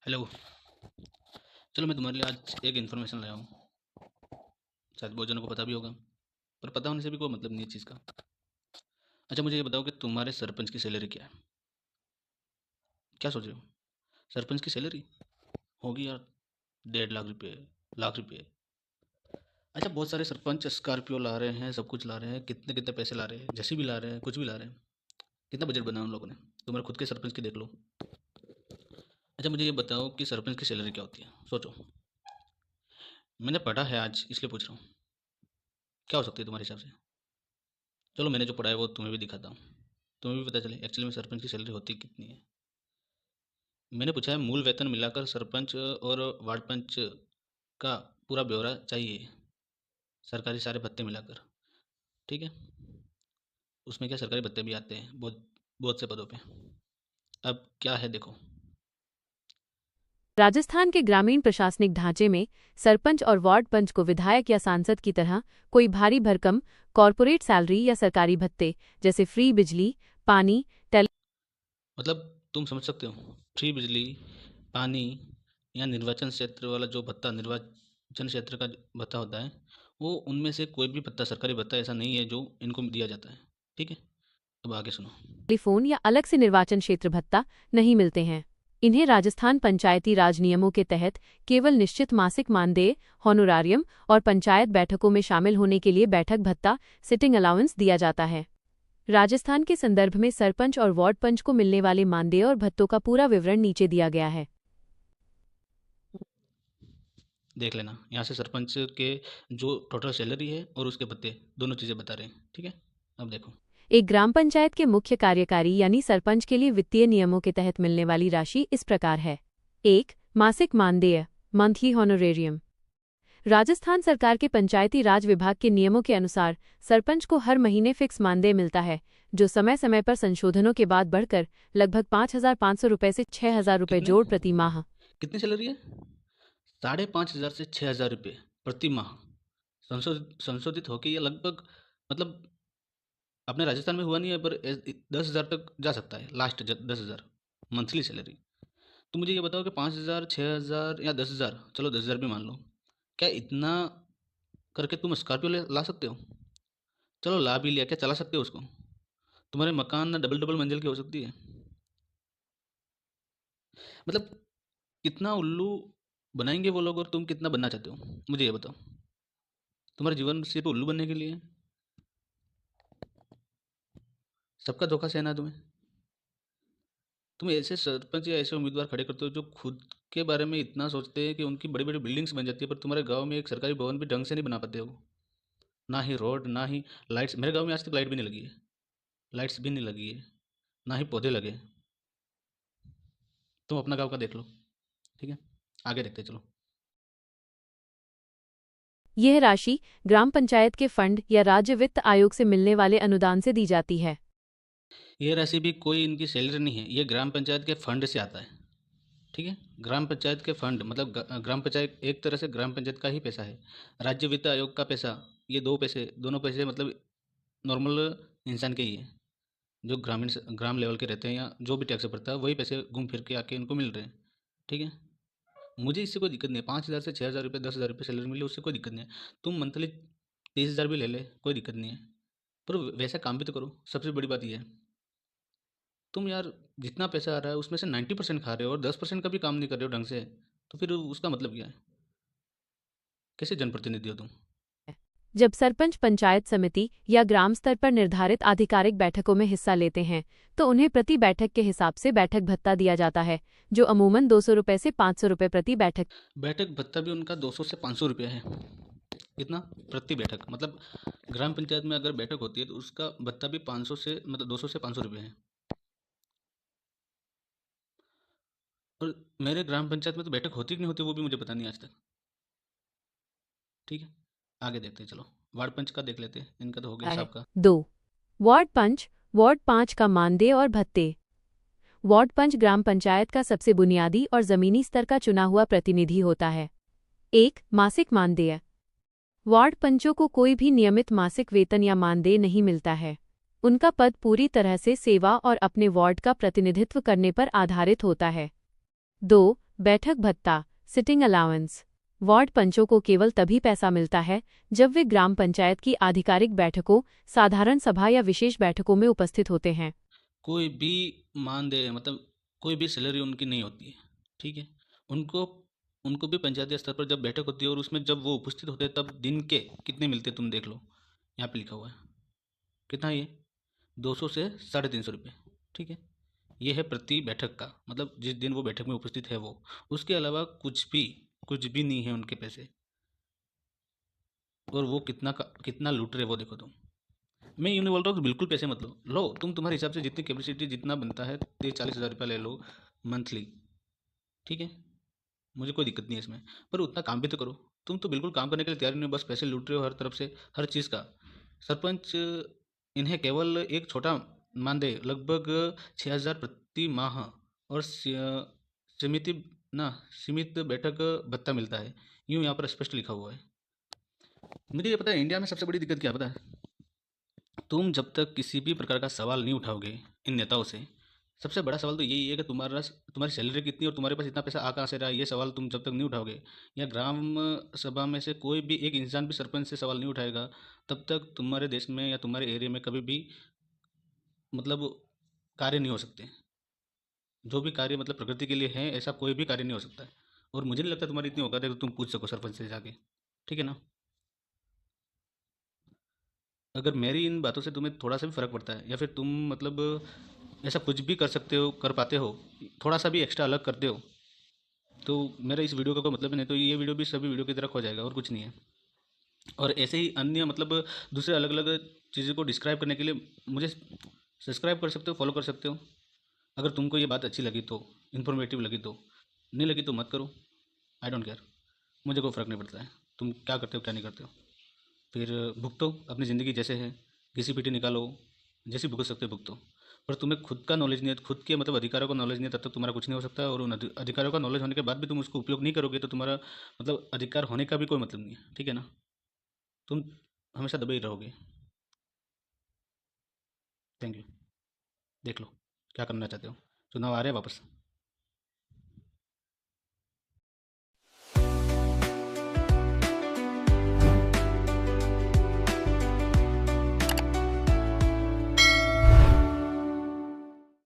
Hello. चलो मैं तुम्हारे लिए आज एक इन्फॉर्मेशन लाया हूँ। शायद बहुत जनों को पता भी होगा, पर पता होने से भी कोई मतलब नहीं है चीज़ का। अच्छा मुझे ये बताओ कि तुम्हारे सरपंच की सैलरी क्या है? क्या सोच रहे हो? सरपंच की सैलरी होगी यार 1.5 लाख रुपये, लाख रुपये। अच्छा बहुत सारे सरपंच स्कॉर्पियो ला रहे हैं, सब कुछ ला रहे हैं, कितने कितने पैसे ला रहे हैं, जैसे भी ला रहे हैं, कुछ भी ला रहे हैं। कितना बजट बनाया उन लोगों ने? तुम्हारे खुद के सरपंच की देख लो। अच्छा मुझे ये बताओ कि सरपंच की सैलरी क्या होती है, सोचो। मैंने पढ़ा है आज इसलिए पूछ रहा हूँ। क्या हो सकती है तुम्हारे हिसाब से? चलो मैंने जो पढ़ा है वो तुम्हें भी दिखाता हूँ, तुम्हें भी पता चले एक्चुअली में सरपंच की सैलरी होती कितनी है। मैंने पूछा है मूल वेतन मिलाकर सरपंच और वार्ड पंच का पूरा ब्यौरा चाहिए, सरकारी सारे भत्ते मिलाकर। ठीक है, उसमें क्या सरकारी भत्ते भी आते हैं बहुत बहुत से पदों पे। अब क्या है देखो। राजस्थान के ग्रामीण प्रशासनिक ढांचे में सरपंच और वार्ड पंच को विधायक या सांसद की तरह कोई भारी भरकम कॉरपोरेट सैलरी या सरकारी भत्ते जैसे फ्री बिजली, पानी, मतलब तुम समझ सकते हो, फ्री बिजली, पानी या निर्वाचन क्षेत्र वाला जो भत्ता, निर्वाचन क्षेत्र का जो भत्ता होता है, वो उनमें से कोई भी भत्ता, सरकारी भत्ता ऐसा नहीं है जो इनको दिया जाता है। ठीक है, अब आगे सुनो। टेलीफोन या अलग से निर्वाचन क्षेत्र भत्ता नहीं मिलते हैं। इन्हें राजस्थान पंचायती राज नियमों के तहत केवल निश्चित मासिक मानदेय, हॉनोरारियम और पंचायत बैठकों में शामिल होने के लिए बैठक भत्ता, सिटिंग अलाउंस दिया जाता है। राजस्थान के संदर्भ में सरपंच और वार्ड पंच को मिलने वाले मानदेय और भत्तों का पूरा विवरण नीचे दिया गया है। देख लेना, यहाँ से सरपंच के जो टोटल सैलरी है और उसके भत्ते दोनों चीज़ें बता रहे हैं। ठीक है, अब देखो। एक ग्राम पंचायत के मुख्य कार्यकारी यानी सरपंच के लिए वित्तीय नियमों के तहत मिलने वाली राशि इस प्रकार है। 1. मासिक मानदेय, मंथली हॉनोरेरियम। राजस्थान सरकार के पंचायती राज विभाग के नियमों के अनुसार सरपंच को हर महीने फिक्स मानदेय मिलता है, जो समय समय पर संशोधनों के बाद बढ़कर लगभग 5,500 रुपये से 6,000 रुपये कितने? जोड़ प्रति माह। कितनी सैलरी है? 5,500 से 6,000 रुपये प्रति माह। संशोधित होके ये लगभग, मतलब अपने राजस्थान में हुआ नहीं है, पर 10,000 तक जा सकता है लास्ट, 10,000 मंथली सैलरी। तो मुझे ये बताओ कि 5,000, 6,000 या 10,000, चलो 10,000 भी मान लो, क्या इतना करके तुम स्कॉर्पियो ला सकते हो? चलो ला भी लिया, क्या चला सकते हो उसको? तुम्हारे मकान डबल डबल मंजिल की हो सकती है। मतलब कितना उल्लू बनाएंगे वो लोग, और तुम कितना बनना चाहते हो मुझे ये बताओ। तुम्हारा जीवन सिर्फ उल्लू बनने के लिए है? सबका धोखा सहना है तुम्हें? तुम ऐसे सरपंच या ऐसे उम्मीदवार खड़े करते हो जो खुद के बारे में इतना सोचते हैं कि उनकी बड़ी बड़ी बिल्डिंग्स बन जाती है, पर तुम्हारे गांव में एक सरकारी भवन भी ढंग से नहीं बना पाते हो। ना ही रोड, ना ही लाइट्स। मेरे गांव में आज तक लाइट भी नहीं लगी है, लाइट्स भी नहीं लगी है, ना ही पौधे लगे। तुम अपना गांव का देख लो। ठीक है, आगे देखते चलो। यह राशि ग्राम पंचायत के फंड या राज्य वित्त आयोग से मिलने वाले अनुदान से दी जाती है। ये राशि भी कोई इनकी सैलरी नहीं है, ये ग्राम पंचायत के फंड से आता है। ठीक है, ग्राम पंचायत के फंड, मतलब ग्राम पंचायत एक तरह से ग्राम पंचायत का ही पैसा है। राज्य वित्त आयोग का पैसा, ये दो पैसे, दोनों पैसे मतलब नॉर्मल इंसान के ही है, जो ग्राम लेवल के रहते हैं या जो भी टैक्स भरता है, वही पैसे घूम फिर के आके इनको मिल रहे हैं। ठीक है, मुझे इससे कोई दिक्कत नहीं है, 5,000 से 6,000 रुपये, 10,000 रुपये सैलरी मिले, उससे कोई दिक्कत नहीं है। तुम मंथली 30,000 भी ले ले, कोई दिक्कत नहीं है, पर वैसा काम भी तो करो। सबसे बड़ी बात यह है, तुम यार जितना पैसा आ रहा है उसमें से 90% खा रहे हो और 10% का भी काम नहीं कर रहे हो ढंग से, तो फिर उसका मतलब क्या है? कैसे जनप्रतिनिधि हो तुम? जब सरपंच पंचायत समिति या ग्राम स्तर पर निर्धारित आधिकारिक बैठकों में हिस्सा लेते हैं, तो उन्हें प्रति बैठक के हिसाब से बैठक भत्ता दिया जाता है, जो अमूमन 200 रुपये से 500 रुपये प्रति बैठक। बैठक भत्ता भी उनका 200 से 500 रुपया है। कितना? प्रति बैठक, मतलब ग्राम पंचायत में अगर बैठक होती है तो उसका भत्ता भी 500 से, मतलब 200 से 500 रुपये है। और मेरे ग्राम पंचायत में तो बैठक होती कि नहीं होती वो भी मुझे पता नहीं आज तक। ठीक है, आगे देखते हैं चलो। वार्ड पंच का देख लेते हैं, इनका तो हो गया है। सबका। 2. वार्ड पंच, वार्ड 5 का मानदेय और भत्ते। वार्ड पंच ग्राम पंचायत का सबसे बुनियादी और जमीनी स्तर का चुना हुआ प्रतिनिधि होता है। 1. मासिक मानदेय। वार्ड पंचों को कोई भी नियमित मासिक वेतन या मानदेय नहीं मिलता है। उनका पद पूरी तरह से सेवा और अपने वार्ड का प्रतिनिधित्व करने पर आधारित होता है। 2. बैठक भत्ता, सिटिंग अलाउंस। वार्ड पंचों को केवल तभी पैसा मिलता है जब वे ग्राम पंचायत की आधिकारिक बैठकों, साधारण सभा या विशेष बैठकों में उपस्थित होते हैं। कोई भी मानदेय मतलब कोई भी सैलरी उनकी नहीं होती है, ठीक है। उनको उनको भी पंचायती स्तर पर जब बैठक होती है और उसमें जब वो उपस्थित होते हैं तब दिन के कितने मिलते हैं तुम देख लो, यहाँ पे लिखा हुआ है कितना ये 200 से 350 रुपये, ठीक है। ये है प्रति बैठक का, मतलब जिस दिन वो बैठक में उपस्थित है वो, उसके अलावा कुछ भी नहीं है उनके पैसे। और वो कितना लूट रहे वो देखो तुम। मैं यूँ नहीं बोल रहा हूँ कि बिल्कुल पैसे मत लो तुम तुम्हारे हिसाब से जितनी कैपेसिटी जितना बनता है 30-40 हज़ार रुपया ले लो मंथली, ठीक है। मुझे कोई दिक्कत नहीं है इसमें, पर उतना काम भी तो करो। तुम तो बिल्कुल काम करने के लिए तैयार ही नहीं हो, बस पैसे लूट रहे हो हर तरफ से, हर चीज़ का। सरपंच इन्हें केवल एक छोटा मानदेय लगभग 6 हज़ार प्रति माह और सीमित ना सीमित बैठक भत्ता मिलता है, यूँ यहाँ पर स्पष्ट लिखा हुआ है। मुझे ये पता है इंडिया में सबसे बड़ी दिक्कत क्या है पता है? तुम जब तक किसी भी प्रकार का सवाल नहीं उठाओगे इन नेताओं से, सबसे बड़ा सवाल तो यही है कि तुम्हारी सैलरी कितनी और तुम्हारे पास इतना पैसा आ कहाँ से रहा है, ये सवाल तुम जब तक नहीं उठाओगे, या ग्राम सभा में से कोई भी एक इंसान भी सरपंच से सवाल नहीं उठाएगा, तब तक तुम्हारे देश में या तुम्हारे एरिया में कभी भी मतलब कार्य नहीं हो सकते। जो भी कार्य मतलब प्रकृति के लिए है ऐसा कोई भी कार्य नहीं हो सकता है। और मुझे नहीं लगता तुम्हारी इतनी औकात है कि तुम पूछ सको सरपंच से जाके, ठीक है ना। अगर मेरी इन बातों से तुम्हें थोड़ा सा भी फर्क पड़ता है या फिर तुम मतलब ऐसा कुछ भी कर सकते हो, कर पाते हो, थोड़ा सा भी एक्स्ट्रा अलग करते हो, तो मेरा इस वीडियो का कोई मतलब ही नहीं, तो ये वीडियो भी सभी वीडियो की तरह खो जाएगा और कुछ नहीं है। और ऐसे ही अन्य मतलब दूसरे अलग अलग चीज़ों को डिस्क्राइब करने के लिए मुझे सब्सक्राइब कर सकते हो, फॉलो कर सकते हो। अगर तुमको ये बात अच्छी लगी तो, इन्फॉर्मेटिव लगी तो, नहीं लगी तो मत करो, आई डोंट केयर। मुझे कोई फ़र्क नहीं पड़ता है तुम क्या करते हो क्या नहीं करते हो। फिर भुगतो अपनी ज़िंदगी जैसे है, घिसी पिटी निकालो, जैसी भुगत सकते हो भुगतो। पर तुम्हें खुद का नॉलेज नहीं है, खुद के मतलब अधिकारों का नॉलेज नहीं है, तब तक तुम्हारा कुछ नहीं हो सकता। और उन अधिकारों का नॉलेज होने के बाद भी तुम उसको उपयोग नहीं करोगे तो तुम्हारा मतलब अधिकार होने का भी कोई मतलब नहीं है, ठीक है ना। तुम हमेशा दबे ही रहोगे। Thank you. देख लो क्या करना चाहते हो, चुनाव आ रहे हैं वापस।